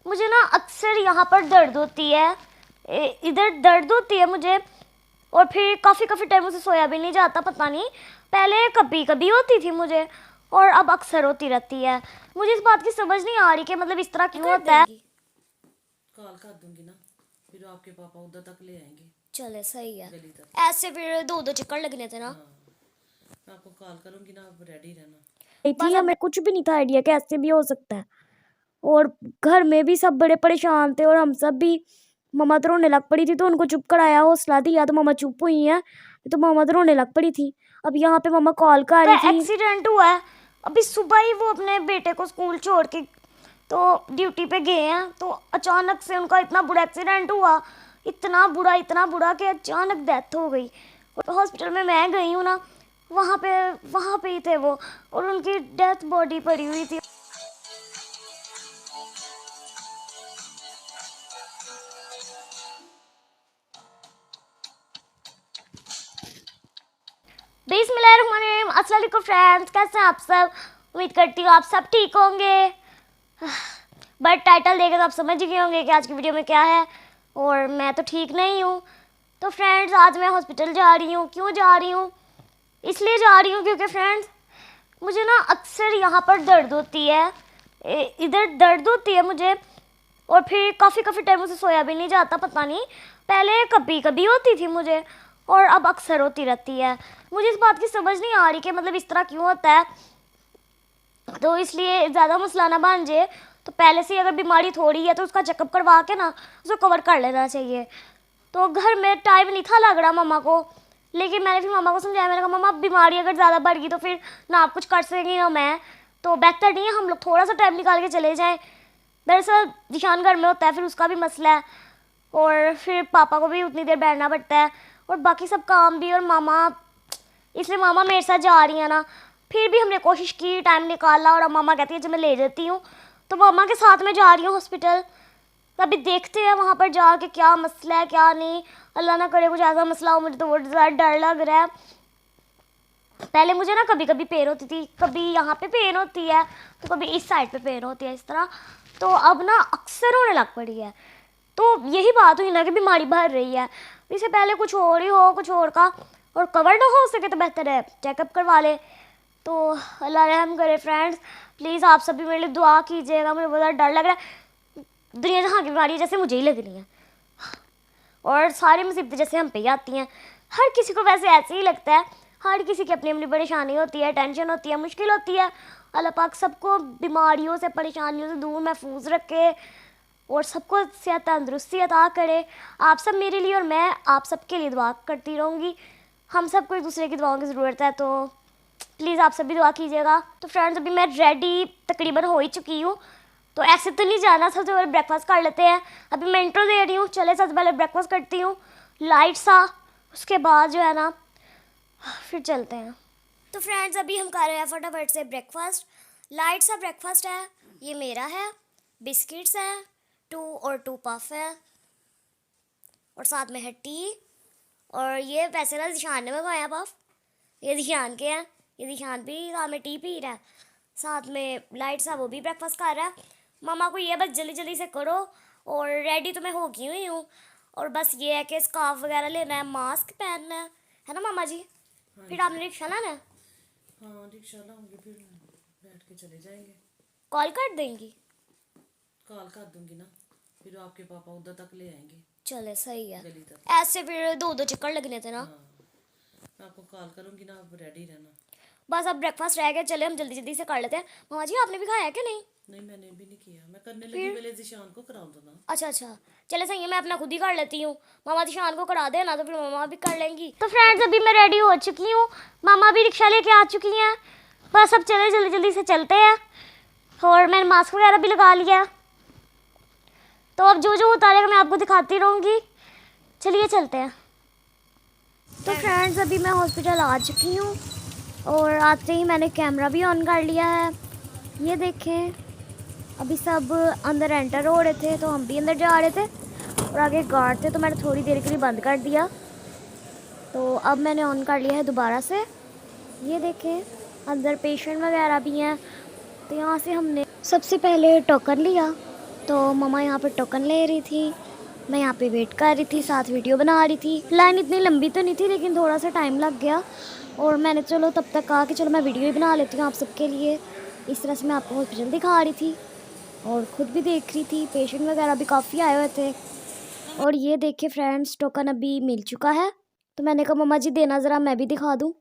मुझे ना अक्सर यहाँ पर दर्द होती है, इधर दर्द होती है मुझे। और फिर काफ़ी काफ़ी टाइम से सोया भी नहीं जाता, पता नहीं पहले कभी कभी होती थी मुझे और अब अक्सर होती रहती है। मुझे इस बात की समझ नहीं आ रही कि मतलब इस तरह क्यों होता है। कॉल कर दूंगी ना, फिर आपके पापा उधर तक ले आएंगे। चले सही है, गली तक। ऐसे फिर दो दो चक्कर लगने थे ना। हाँ, मैं आपको कॉल करूंगी ना, आप रेडी रहना। थी हमें कुछ भी नहीं था आइडिया कि ऐसे भी हो सकता है। और घर में भी सब बड़े परेशान थे और हम सब भी। मम्मा तो रोने लग पड़ी थी तो उनको चुप कराया, हौसला दिया तो मम्मा चुप हुई हैं, तो मम्मा तो रोने लग पड़ी थी। अब यहाँ पे मम्मा कॉल कर रही थी। एक्सीडेंट हुआ है, अभी सुबह ही वो अपने बेटे को स्कूल छोड़ के तो ड्यूटी पे गए हैं, तो अचानक से उनका इतना बुरा एक्सीडेंट हुआ, इतना बुरा कि अचानक डेथ हो गई। और हॉस्पिटल में मैं गई हूँ ना, वहाँ पे ही थे वो और उनकी डेथ बॉडी पड़ी हुई थी। बिस्मिल्लाहिर्रहमानिर्रहीम। अस्सलाम वालेकुम फ्रेंड्स, कैसे हैं आप सब? उम्मीद करती हूँ आप सब ठीक होंगे। बट टाइटल देखे तो आप समझ गए होंगे कि आज की वीडियो में क्या है। और मैं तो ठीक नहीं हूँ। तो फ्रेंड्स आज मैं हॉस्पिटल जा रही हूँ। क्यों जा रही हूँ? इसलिए जा रही हूँ क्योंकि फ्रेंड्स मुझे ना अक्सर यहाँ पर दर्द होती है, इधर दर्द होती है मुझे। और फिर काफ़ी काफ़ी टाइम से सोया भी नहीं जाता, पता नहीं पहले कभी कभी होती थी मुझे और अब अक्सर होती रहती है। मुझे इस बात की समझ नहीं आ रही कि मतलब इस तरह क्यों होता है। तो इसलिए ज़्यादा मसला ना बन जाए, तो पहले से अगर बीमारी थोड़ी है तो उसका चेकअप करवा के ना उसको कवर कर लेना चाहिए। तो घर में टाइम नहीं था लग रहा मम्मा को, लेकिन मैंने फिर मम्मा को समझाया। मैंने कहा मम्मा बीमारी अगर ज़्यादा बढ़ गई तो फिर ना आप कुछ कर सकेंगी ना मैं, तो बेहतर नहीं है हम लोग थोड़ा सा टाइम निकाल के चले जाएँ। दरअसल निशान घर में होता है, फिर उसका भी मसला है और फिर पापा को भी उतनी देर बैठना पड़ता है और बाकी सब काम भी। और मामा, इसलिए मामा मेरे साथ जा रही है ना। फिर भी हमने कोशिश की, टाइम निकाला और अब मामा कहती है जब मैं ले जाती हूँ, तो मामा के साथ में जा रही हूँ हॉस्पिटल। अभी देखते हैं वहाँ पर जाके क्या मसला है क्या नहीं। अल्लाह ना करे कुछ ऐसा मसला हो, मुझे तो बहुत ज़्यादा डर लग रहा है। पहले मुझे ना कभी कभी पेन होती थी, कभी यहाँ पे पेन होती है तो कभी इस साइड पे पेन होती है, इस तरह। तो अब ना अक्सर होने लग पड़ी है। तो यही बात हुई ना कि बीमारी बढ़ रही है। इससे पहले कुछ और ही हो, कुछ और का और कवर ना हो सके तो बेहतर है चेकअप करवा ले। तो अल्लाह रहम करे फ्रेंड्स, प्लीज़ आप सभी मेरे लिए दुआ कीजिएगा। मुझे बहुत डर लग रहा है, दुनिया जहाँ की बीमारी है जैसे मुझे ही लग रही है और सारी मुसीबतें जैसे हम पे ही आती हैं। हर किसी को वैसे ऐसे ही लगता है, हर किसी की अपनी अपनी परेशानी होती है, टेंशन होती है, मुश्किल होती है। अल्लाह पाक सबको बीमारियों से परेशानियों से दूर महफूज रखे और सबको सेहत तंदुरुस्ती अता करे। आप सब मेरे लिए और मैं आप सबके लिए दुआ करती रहूँगी। हम सबको एक दूसरे की दुआओं की ज़रूरत है, तो प्लीज़ आप सब भी दुआ कीजिएगा। तो फ्रेंड्स अभी मैं रेडी तकरीबन हो ही चुकी हूँ, तो ऐसे तो नहीं जाना, सबसे पहले ब्रेकफास्ट कर लेते हैं। अभी मैं इंट्रो दे रही हूँ, चले सबसे पहले ब्रेकफास्ट करती हूँ लाइट सा, उसके बाद जो है ना फिर चलते हैं। तो फ्रेंड्स अभी हम कर रहे हैं फटाफट से ब्रेकफास्ट। लाइट सा ब्रेकफास्ट है, ये मेरा है, बिस्किट्स है 2 पफ है और साथ में है टी। और ये वैसे ना दिशान ने मंगवाया पफ, ये दिशान के हैं, ये दिशान भी साथ में टी पी रहा है, साथ में लाइट सा वो भी ब्रेकफास्ट कर रहा है। मामा को ये बस जल्दी जल्दी से करो और रेडी तो मैं हो गई हुई हूँ और बस ये है कि स्कार्फ वगैरह लेना है, मास्क पहनना है ना मामा जी? हाँ फिर आपने रिक्शा लाना है? हाँ, रिक्शा लाऊंगी, फिर बैठ के चले जाएंगे। कॉल कर देंगी? कॉल कर दूंगी ना, फिर आपके पापा उधर तक ले आएंगे। चले सही है, गली तक। ऐसे फिर दो दो चक्कर लगने थे ना। हाँ, मैं आपको कॉल करूंगी ना, आप रेडी रहना। बस अब ब्रेकफास्ट रह गया, चले हम जल्दी जल्दी से कर लेते हैं। मामा जी आपने भी खाया है कि नहीं? नहीं, मैंने भी नहीं किया, मैं करने लगी, पहले जिशान को कराऊं तो ना। अच्छा अच्छा, चले सही है, मैं अपना खुद ही कर लेती हूँ। मामा दिशान को करा देना तो फिर मामा भी कर लेंगी। तो फ्रेंड्स अभी मैं रेडी हो चुकी हूँ, मामा भी रिक्शा लेके आ चुकी हैं। बस अब चले जल्दी जल्दी से चलते हैं और मैंने मास्क वगैरह भी लगा लिया, तो अब जो जो उतारेगा मैं आपको दिखाती रहूँगी। चलिए चलते हैं। तो फ्रेंड्स अभी मैं हॉस्पिटल आ चुकी हूँ और आते ही मैंने कैमरा भी ऑन कर लिया है। ये देखें, अभी सब अंदर एंटर हो रहे थे तो हम भी अंदर जा रहे थे और आगे गार्ड थे तो मैंने थोड़ी देर के लिए बंद कर दिया, तो अब मैंने ऑन कर लिया है दोबारा से। ये देखें अंदर पेशेंट वगैरह भी हैं, तो यहाँ से हमने सबसे पहले टोकन लिया तो मम्मा यहाँ पे टोकन ले रही थी, मैं यहाँ पे वेट कर रही थी, साथ वीडियो बना रही थी। लाइन इतनी लंबी तो नहीं थी लेकिन थोड़ा सा टाइम लग गया और मैंने चलो तब तक कहा कि चलो मैं वीडियो ही बना लेती हूँ आप सबके लिए। इस तरह से मैं आपको हॉस्पिटल दिखा रही थी और ख़ुद भी देख रही थी। पेशेंट वगैरह भी काफ़ी आए हुए थे। और ये देखिए फ्रेंड्स, टोकन अभी मिल चुका है। तो मैंने कहा मम्मा जी देना ज़रा, मैं भी दिखा दूँ।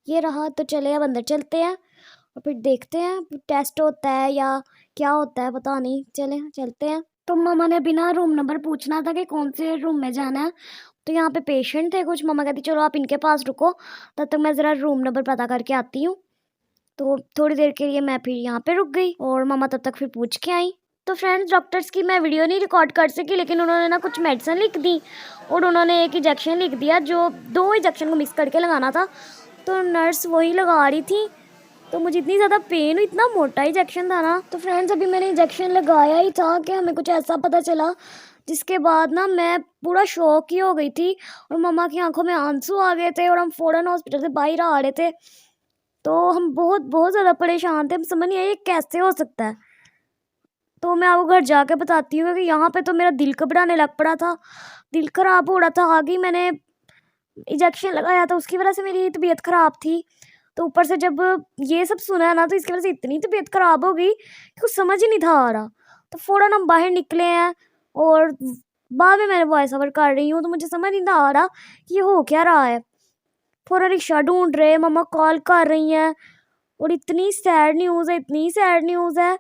ये रहा। तो चले अब अंदर चलते हैं और फिर देखते हैं टेस्ट होता है या क्या होता है, पता नहीं। चले चलते हैं। तो मम्मा ने बिना रूम नंबर पूछना था कि कौन से रूम में जाना है। तो यहाँ पे पेशेंट थे कुछ, मम्मा कहती चलो आप इनके पास रुको, तब तक मैं ज़रा रूम नंबर पता करके आती हूँ। तो थोड़ी देर के लिए मैं फिर यहाँ पे रुक गई और मम्मा तब तक फिर पूछ के आई। तो फ्रेंड्स, डॉक्टर्स की मैं वीडियो नहीं रिकॉर्ड कर सकी लेकिन उन्होंने ना कुछ मेडिसिन लिख दी और उन्होंने एक इंजेक्शन लिख दिया जो 2 इंजेक्शन को मिक्स करके लगाना था। तो नर्स वही लगा रही थी। तो मुझे इतनी ज़्यादा पेन हुई, इतना मोटा इंजेक्शन था ना। तो फ्रेंड्स, अभी मैंने इंजेक्शन लगाया ही था कि हमें कुछ ऐसा पता चला जिसके बाद ना मैं पूरा शॉक ही हो गई थी और मम्मा की आंखों में आंसू आ गए थे और हम फ़ौरन हॉस्पिटल से बाहर आ रहे थे। तो हम बहुत बहुत ज़्यादा परेशान थे, हम समझ नहीं आया ये कैसे हो सकता है। तो मैं आपको घर जाके बताती हूँ कि यहाँ पे तो मेरा दिल घबराने लग पड़ा था, दिल ख़राब हो रहा था। आगे मैंने इंजेक्शन लगाया था उसकी वजह से मेरी तबीयत ख़राब थी। तो ऊपर से जब ये सब सुना ना तो इसकी वजह से इतनी तबीयत ख़राब हो गई कि कुछ समझ ही नहीं था आ रहा। तो फ़ौरन हम बाहर निकले हैं और बाद में मैंने वॉइस ओवर कर रही हूँ तो मुझे समझ नहीं था आ रहा कि ये हो क्या रहा है। फ़ौरन रिक्शा ढूंढ रहे, मम्मा कॉल कर रही हैं और इतनी सैड न्यूज़ है, इतनी सैड न्यूज़ है।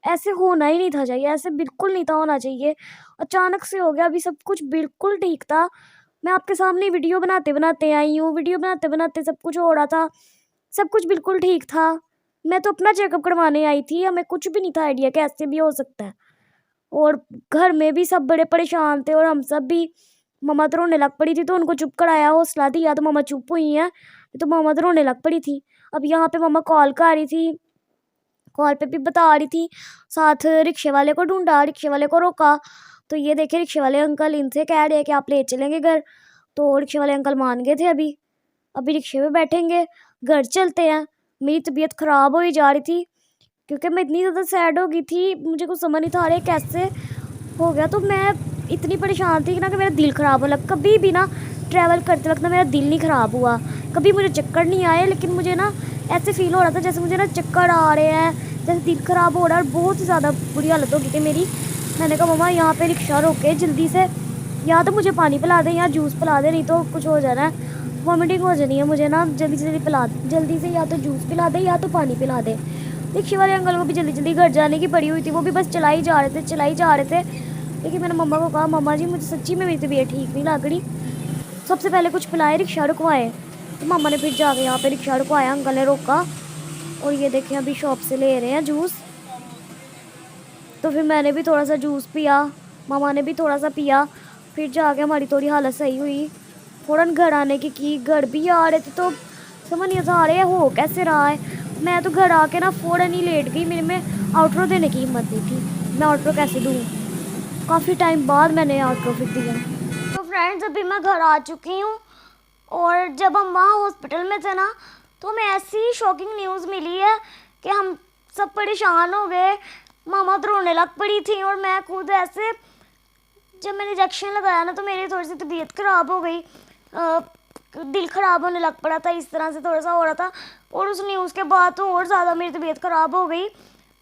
ऐसे होना ही नहीं था चाहिए, ऐसे बिल्कुल नहीं था होना चाहिए। अचानक से हो गया। अभी सब कुछ बिल्कुल ठीक था। मैं आपके सामने वीडियो बनाते बनाते आई हूँ, वीडियो बनाते बनाते सब कुछ हो रहा था, सब कुछ बिल्कुल ठीक था। मैं तो अपना चेकअप करवाने आई थी, हमें कुछ भी नहीं था आइडिया कि ऐसे भी हो सकता है। और घर में भी सब बड़े परेशान थे और हम सब भी। मम्मा तो रोने लग पड़ी थी तो उनको चुप कराया, हौसला दिया तो मम्मा चुप हुई हैं, तो मम्मा तो रोने लग पड़ी थी। अब यहाँ पे मम्मा कॉल कर रही थी, कॉल पे भी बता रही थी, साथ रिक्शे वाले को ढूंढा, रिक्शे वाले को रोका। तो ये देखे रिक्शे वाले अंकल इनसे कह रहे हैं कि आप ले चलेंगे घर। तो रिक्शे वाले अंकल मान गए थे। अभी रिक्शे में बैठेंगे, घर चलते हैं। मेरी तबीयत ख़राब होई जा रही थी क्योंकि मैं इतनी ज़्यादा सैड हो गई थी, मुझे कुछ समझ नहीं था आ रहा है कैसे हो गया। तो मैं इतनी परेशान थी कि ना कि मेरा दिल ख़राब होने लगा। कभी भी ना ट्रैवल करते वक्त ना मेरा दिल नहीं ख़राब हुआ, कभी मुझे चक्कर नहीं आए, लेकिन मुझे ना ऐसे फील हो रहा था जैसे मुझे ना चक्कर आ रहे हैं, जैसे दिल ख़राब हो रहा है और बहुत ही ज़्यादा बुरी हालत हो गई थी मेरी। मैंने कहा मम्मा यहाँ पे रिक्शा रोके जल्दी से, या तो मुझे पानी पिला दे या जूस पिला दे, नहीं तो कुछ हो जाना है, वॉमिटिंग हो जानी है मुझे ना। जल्दी से जल्दी पिला दे, जल्दी से या तो जूस पिला दे या तो पानी पिला दे। रिक्शे वाले अंकल को भी जल्दी जल्दी घर जाने की पड़ी हुई थी, वो भी बस चलाई जा रहे थे। लेकिन मैंने मम्मा को कहा मम्मा जी मुझे सच्ची में मेरी तबीयत ठीक नहीं लग रही, सबसे पहले कुछ पिलाए, रिक्शा रुकवाए। तो मम्मा ने फिर जाके यहाँ पे रिक्शा रुकवाया, अंकल ने रोका और ये देखें अभी शॉप से ले रहे हैं जूस। तो फिर मैंने भी थोड़ा सा जूस पिया, मामा ने भी थोड़ा सा पिया, फिर जाके हमारी थोड़ी हालत सही हुई। फ़ौरन घर आने की घर भी आ रहे थे तो समझ नहीं आ रहे हो कैसे रहा है। मैं तो घर आके ना फ़ौरन ही लेट गई, मेरे में आउटरो देने की हिम्मत नहीं थी। मैं आउटरो कैसे दूँ, काफ़ी टाइम बाद मैंने आउटरो फिर दिया। तो फ्रेंड्स, अभी मैं घर आ चुकी हूँ और जब हम वहाँ हॉस्पिटल में थे ना तो हमें ऐसी शॉकिंग न्यूज़ मिली है कि हम सब परेशान हो गए। मामा तो रोने लग पड़ी थी और मैं खुद ऐसे, जब मैंने इंजेक्शन लगाया ना तो मेरी थोड़ी सी तबीयत ख़राब हो गई, दिल ख़राब होने लग पड़ा था, इस तरह से थोड़ा सा हो रहा था। और उस न्यूज़ के बाद तो और ज़्यादा मेरी तबीयत ख़राब हो गई।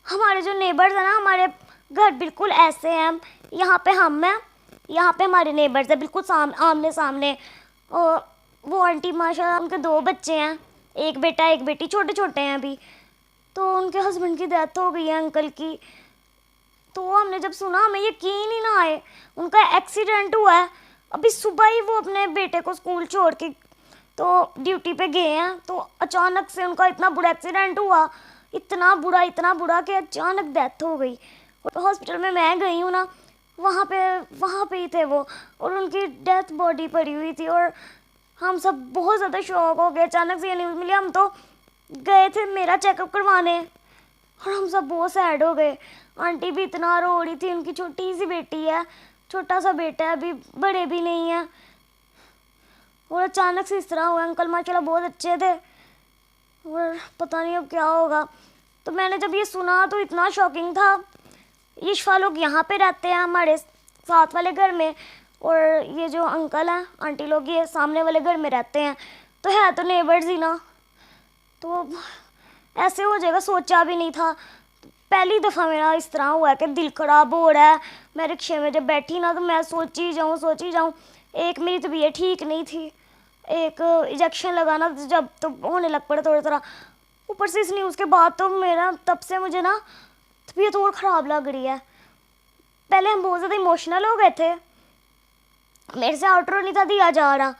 हमारे जो नेबर्स हैं ना, हमारे घर बिल्कुल ऐसे हैं, यहाँ पे हम हैं, यहाँ पे हमारे नेबर्स हैं बिल्कुल आमने सामने। और वो आंटी माशाल्लाह, उनके 2 बच्चे हैं, एक बेटा एक बेटी, छोटे छोटे हैं अभी। तो उनके हस्बैंड की डेथ हो गई है अंकल की। तो हमने जब सुना हमें यकीन ही ना आए, उनका एक्सीडेंट हुआ है। अभी सुबह ही वो अपने बेटे को स्कूल छोड़ के तो ड्यूटी पे गए हैं, तो अचानक से उनका इतना बुरा एक्सीडेंट हुआ, इतना बुरा कि अचानक डेथ हो गई। और हॉस्पिटल में मैं गई हूँ ना, वहाँ पे ही थे वो और उनकी डेथ बॉडी पड़ी हुई थी। और हम सब बहुत ज़्यादा शॉक हो गए, अचानक से ये न्यूज़ मिली। हम तो गए थे मेरा चेकअप करवाने और हम सब बहुत सैड हो गए। आंटी भी इतना रो रही थी, उनकी छोटी सी बेटी है, छोटा सा बेटा है, अभी बड़े भी नहीं है। और अचानक से इस तरह हुआ। अंकल माशाल्लाह बहुत अच्छे थे और पता नहीं अब क्या होगा। तो मैंने जब ये सुना तो इतना शॉकिंग था, ये शिफा लोग यहाँ पे रहते हैं हमारे साथ वाले घर में, और ये जो अंकल हैं आंटी लोग ये सामने वाले घर में रहते हैं, तो है तो नेबर्स ही ना, तो ऐसे हो जाएगा सोचा भी नहीं था। पहली दफ़ा मेरा इस तरह हुआ है कि दिल ख़राब हो रहा है। मैं रिक्शे में जब बैठी ना तो मैं सोची जाऊँ। एक मेरी तबीयत ठीक नहीं थी, एक इंजेक्शन लगाना जब तो होने लग पड़ा थोड़ा, ऊपर से इस न्यूज़ के बाद तो मेरा तब से मुझे ना तबीयत और ख़राब लग रही है। पहले हम बहुत ज़्यादा इमोशनल हो गए थे, मेरे से आउटरो नहीं था दिया जा रहा,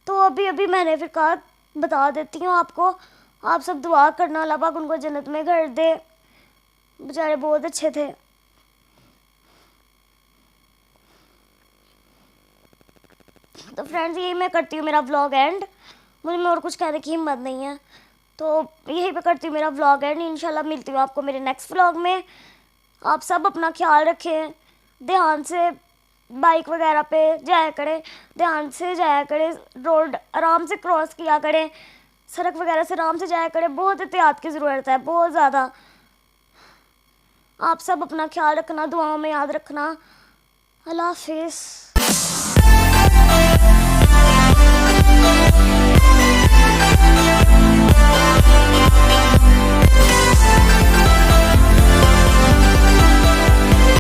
तो अभी मैंने फिर कहा बता देती हूँ आपको, आप सब दुआ करना अल्लाह पाक उनको जन्नत में घर दे, बेचारे बहुत अच्छे थे। तो फ्रेंड्स यही मैं करती हूँ मेरा व्लॉग एंड, मुझे में और कुछ कहने की हिम्मत नहीं है, तो यही पे करती हूँ मेरा व्लॉग एंड। इंशाल्लाह मिलती हूँ आपको मेरे नेक्स्ट व्लॉग में। आप सब अपना ख्याल रखें, ध्यान से बाइक वगैरह पे जाया करें, ध्यान से जाया करें, रोड आराम से क्रॉस किया करें, सड़क वगैरह से आराम से जाया करें, बहुत एहतियात की ज़रूरत है, बहुत ज़्यादा। आप सब अपना ख्याल रखना, दुआओं में याद रखना। अल्लाह हाफिज़।